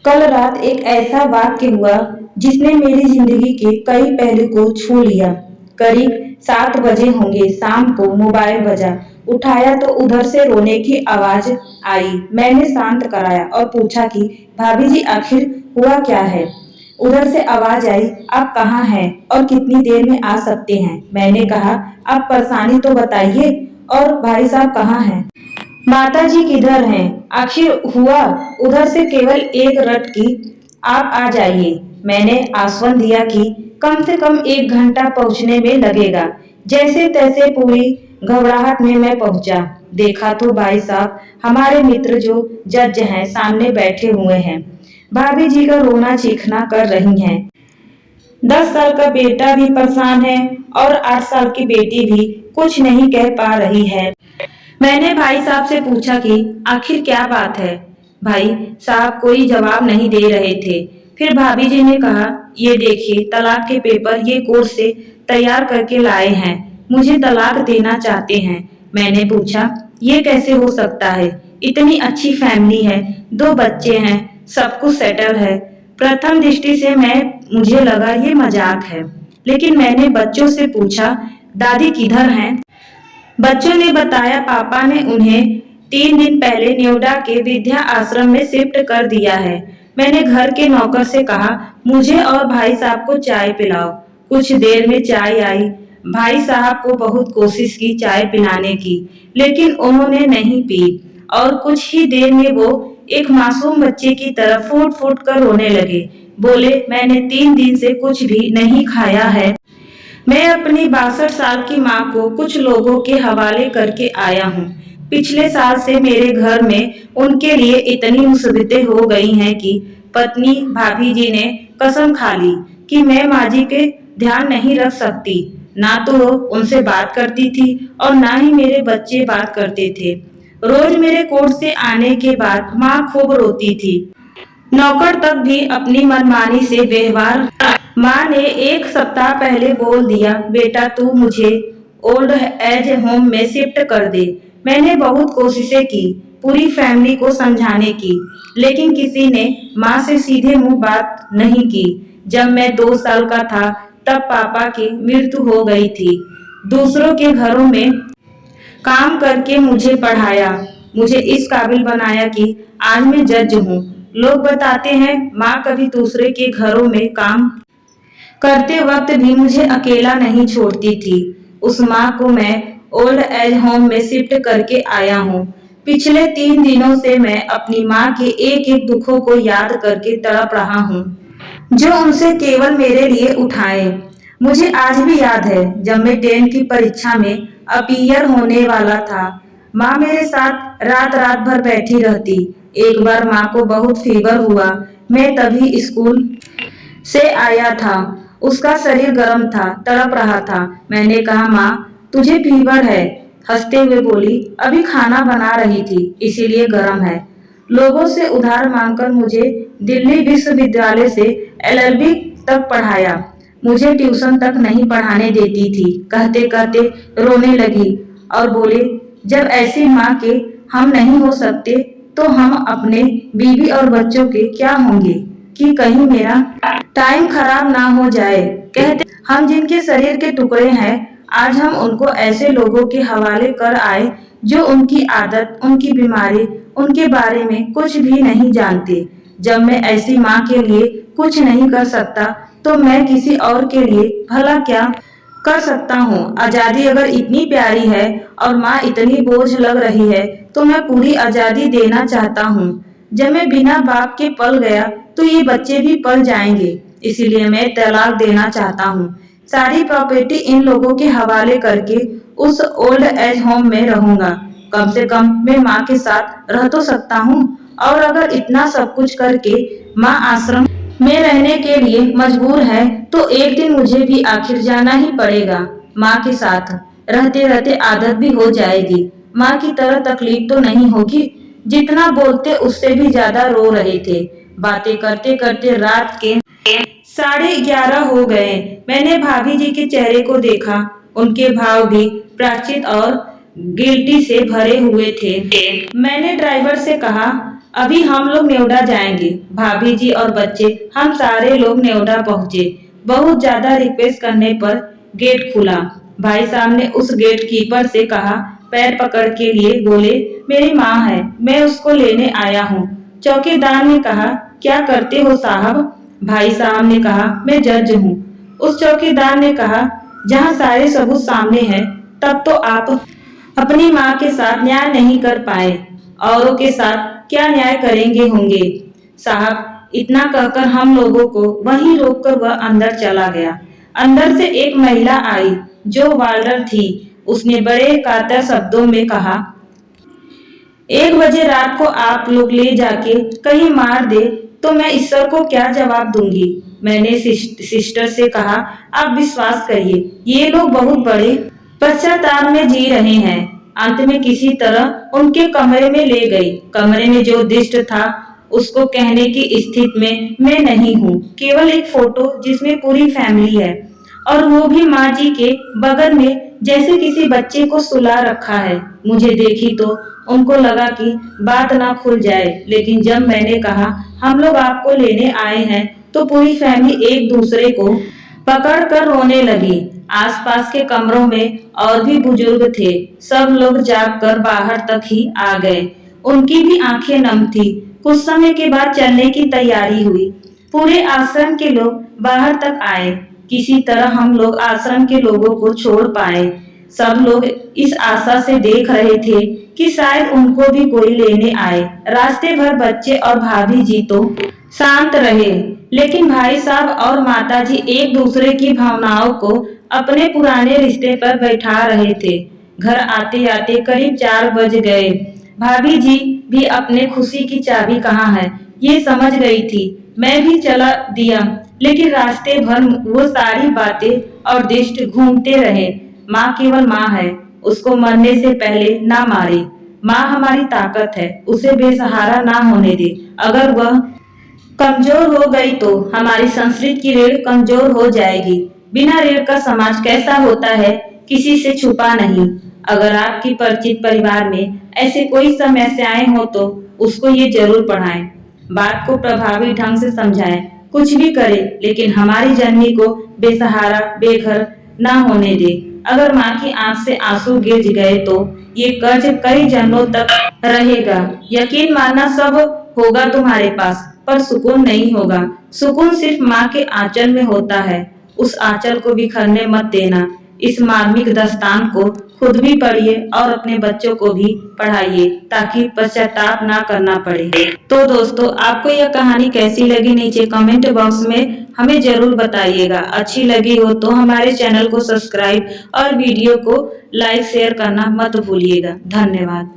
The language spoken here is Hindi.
कल रात एक ऐसा वाक्य हुआ जिसने मेरी जिंदगी के कई पहलू को छू लिया। करीब 7 बजे होंगे, शाम को मोबाइल बजा। उठाया तो उधर से रोने की आवाज आई। मैंने शांत कराया और पूछा कि भाभी जी आखिर हुआ क्या है। उधर से आवाज आई, आप कहाँ हैं और कितनी देर में आ सकते हैं। मैंने कहा, आप परेशानी तो बताइए और भाई साहब कहाँ हैं। माताजी किधर हैं? आखिर हुआ? उधर से केवल एक रट की, आप आ जाइए। मैंने आश्वासन दिया कि कम से कम 1 घंटा पहुंचने में लगेगा। जैसे तैसे पूरी घबराहट में मैं पहुंचा। देखा तो भाई साहब, हमारे मित्र जो जज हैं, सामने बैठे हुए हैं। भाभी जी का रोना चीखना कर रही हैं। 10 साल का बेटा भी परेशान है और 8 साल की बेटी भी कुछ नहीं कह पा रही है। मैंने भाई साहब से पूछा कि आखिर क्या बात है। भाई साहब कोई जवाब नहीं दे रहे थे। फिर भाभी जी ने कहा, ये देखिए तलाक के पेपर ये कोर्ट से तैयार करके लाए हैं। मुझे तलाक देना चाहते हैं। मैंने पूछा, ये कैसे हो सकता है? इतनी अच्छी फैमिली है, 2 बच्चे हैं, सब कुछ सेटल है। प्रथम दृष्टि से मुझे लगा ये मजाक है, लेकिन मैंने बच्चों से पूछा, दादी किधर हैं? बच्चों ने बताया, पापा ने उन्हें 3 दिन पहले नोएडा के विद्या आश्रम में शिफ्ट कर दिया है। मैंने घर के नौकर से कहा, मुझे और भाई साहब को चाय पिलाओ। कुछ देर में चाय आई। भाई साहब को बहुत कोशिश की चाय पिलाने की, लेकिन उन्होंने नहीं पी और कुछ ही देर में वो एक मासूम बच्चे की तरह फूट फूट कर रोने लगे। बोले, मैंने 3 दिन से कुछ भी नहीं खाया है। मैं अपनी 62 साल की माँ को कुछ लोगों के हवाले करके आया हूँ। पिछले साल से मेरे घर में उनके लिए इतनी मुसीबतें हो गई हैं कि पत्नी भाभी जी ने कसम खा ली कि मैं माँ जी के ध्यान नहीं रख सकती। ना तो वो उनसे बात करती थी और ना ही मेरे बच्चे बात करते थे। रोज मेरे कोर्ट से आने के बाद माँ खूब रोती थी। नौकर तक भी अपनी मनमानी से व्यवहार। माँ ने 1 सप्ताह पहले बोल दिया, बेटा तू मुझे ओल्ड एज होम में शिफ्ट कर दे। मैंने बहुत कोशिशें की, पूरी फैमिली को समझाने की, लेकिन किसी ने माँ से सीधे मुंह बात नहीं की। जब मैं 2 साल का था तब पापा की मृत्यु हो गई थी। दूसरों के घरों में काम करके मुझे पढ़ाया, मुझे इस काबिल बनाया कि आज मैं जज हूँ। लोग बताते हैं माँ कभी दूसरे के घरों में काम करते वक्त भी मुझे अकेला नहीं छोड़ती थी। उस माँ को मैं ओल्ड एज होम में शिफ्ट करके आया हूँ। पिछले 3 दिनों से मैं अपनी माँ के एक एक दुखों को याद करके तड़प रहा हूँ, जो उनसे केवल मेरे लिए उठाए। मुझे आज भी याद है जब मैं 10 की परीक्षा में अपीयर होने वाला था। माँ मेरे साथ रात रात भर बैठी रहती। एक बार माँ को बहुत फीवर हुआ। मैं तभी स्कूल से आया था। उसका शरीर गर्म था, तड़प रहा था। मैंने कहा, माँ तुझे फीवर है? हंसते हुए बोली, अभी खाना बना रही थी इसीलिए गर्म है। लोगों से उधार मांगकर मुझे दिल्ली विश्वविद्यालय से LLB तक पढ़ाया। मुझे ट्यूशन तक नहीं पढ़ाने देती थी। कहते कहते रोने लगी और बोले, जब ऐसी माँ के हम नहीं हो सकते तो हम अपने बीवी और बच्चों के क्या होंगे कि कहीं मेरा टाइम खराब ना हो जाए। कहते हम जिनके शरीर के टुकड़े हैं, आज हम उनको ऐसे लोगों के हवाले कर आए जो उनकी आदत, उनकी बीमारी, उनके बारे में कुछ भी नहीं जानते। जब मैं ऐसी माँ के लिए कुछ नहीं कर सकता तो मैं किसी और के लिए भला क्या कर सकता हूँ। आजादी अगर इतनी प्यारी है और माँ इतनी बोझ लग रही है तो मैं पूरी आजादी देना चाहता हूँ। जब मैं बिना बाप के पल गया तो ये बच्चे भी पल जाएंगे, इसीलिए मैं तलाक देना चाहता हूँ। सारी प्रॉपर्टी इन लोगों के हवाले करके उस ओल्ड एज होम में रहूंगा। कम से कम मैं माँ के साथ रह तो सकता हूँ। और अगर इतना सब कुछ करके माँ आश्रम में रहने के लिए मजबूर है तो एक दिन मुझे भी आखिर जाना ही पड़ेगा। माँ के साथ रहते रहते आदत भी हो जाएगी। माँ की तरह तकलीफ तो नहीं होगी। जितना बोलते उससे भी ज्यादा रो रहे थे। बातें करते करते रात के 11:30 हो गए। मैंने भाभी जी के चेहरे को देखा। उनके भाव भी प्रायश्चित और गिल्टी से भरे हुए थे। मैंने ड्राइवर से कहा, अभी हम लोग नेवडा जाएंगे। भाभी जी और बच्चे हम सारे लोग नेवडा पहुंचे। बहुत ज्यादा रिक्वेस्ट करने पर गेट खुला। भाई साहब ने उस गेट कीपर से कहा, पैर पकड़ के लिए बोले, मेरी माँ है, मैं उसको लेने आया हूँ। चौकीदार ने कहा, क्या करते हो साहब? भाई साहब ने कहा, मैं जज हूँ। उस चौकीदार ने कहा, जहाँ सारे सबूत सामने हैं, तब तो आप अपनी माँ के साथ न्याय नहीं कर पाए, औरों के साथ क्या न्याय करेंगे होंगे? साहब, इतना कहकर हम लोगों को वहीं रोककर वह अंदर चला गया। अंदर से एक महिला आई जो वार्डर थी। उसने बड़े कातर शब्दों में कहा, 1 बजे रात को आप लोग ले जाके कहीं मार दे तो मैं ईश्वर को क्या जवाब दूंगी? मैंने सिस्टर से कहा, आप विश्वास करिए, ये लोग बहुत बड़े पश्चाताप में जी रहे हैं। अंत में किसी तरह उनके कमरे में ले गई। कमरे में जो दृश्य था उसको कहने की स्थिति में मैं नहीं हूँ। केवल एक फोटो जिसमें पूरी फैमिली है, और वो भी माँ जी के बगल में, जैसे किसी बच्चे को सुला रखा है। मुझे देखी तो उनको लगा कि बात ना खुल जाए, लेकिन जब मैंने कहा हम लोग आपको लेने आए हैं, तो पूरी फैमिली एक दूसरे को पकड़ कर रोने लगी। आसपास के कमरों में और भी बुजुर्ग थे। सब लोग जाग कर बाहर तक ही आ गए। उनकी भी आंखें नम थी। कुछ समय के बाद चलने की तैयारी हुई। पूरे आश्रम के लोग बाहर तक आए। किसी तरह हम लोग आश्रम के लोगों को छोड़ पाए। सब लोग इस आशा से देख रहे थे कि शायद उनको भी कोई लेने आए। रास्ते भर बच्चे और भाभी जी तो शांत रहे, लेकिन भाई साहब और माताजी एक दूसरे की भावनाओं को अपने पुराने रिश्ते पर बैठा रहे थे। घर आते आते करीब 4 बज गए। भाभी जी भी अपने खुशी की चाबी कहाँ है ये समझ गई थी। मैं भी चला दिया, लेकिन रास्ते भर वो सारी बातें और दृष्टि घूमते रहे। माँ केवल माँ है, उसको मरने से पहले ना मारे। माँ हमारी ताकत है, उसे बेसहारा ना होने दे। अगर वह कमजोर हो गई तो हमारी संस्कृति की रीढ़ कमजोर हो जाएगी। बिना रीढ़ का समाज कैसा होता है, किसी से छुपा नहीं। अगर आपकी परिचित परिवार में ऐसे कोई समस्याएं हो तो उसको ये जरूर पढ़ाएं। बात को प्रभावी ढंग से समझाएं। कुछ भी करे, लेकिन हमारी जननी को बेसहारा बेघर ना होने दे। अगर माँ की आंख से आंसू गिर गए तो ये कर्ज कई जन्मों तक रहेगा। यकीन मानना सब होगा तुम्हारे पास, पर सुकून नहीं होगा। सुकून सिर्फ माँ के आंचल में होता है। उस आंचल को बिखरने मत देना। इस मार्मिक दास्तान को खुद भी पढ़िए और अपने बच्चों को भी पढ़ाइए, ताकि पश्चाताप ना करना पड़े। तो दोस्तों, आपको यह कहानी कैसी लगी नीचे कमेंट बॉक्स में हमें जरूर बताइएगा। अच्छी लगी हो तो हमारे चैनल को सब्सक्राइब और वीडियो को लाइक शेयर करना मत भूलिएगा। धन्यवाद।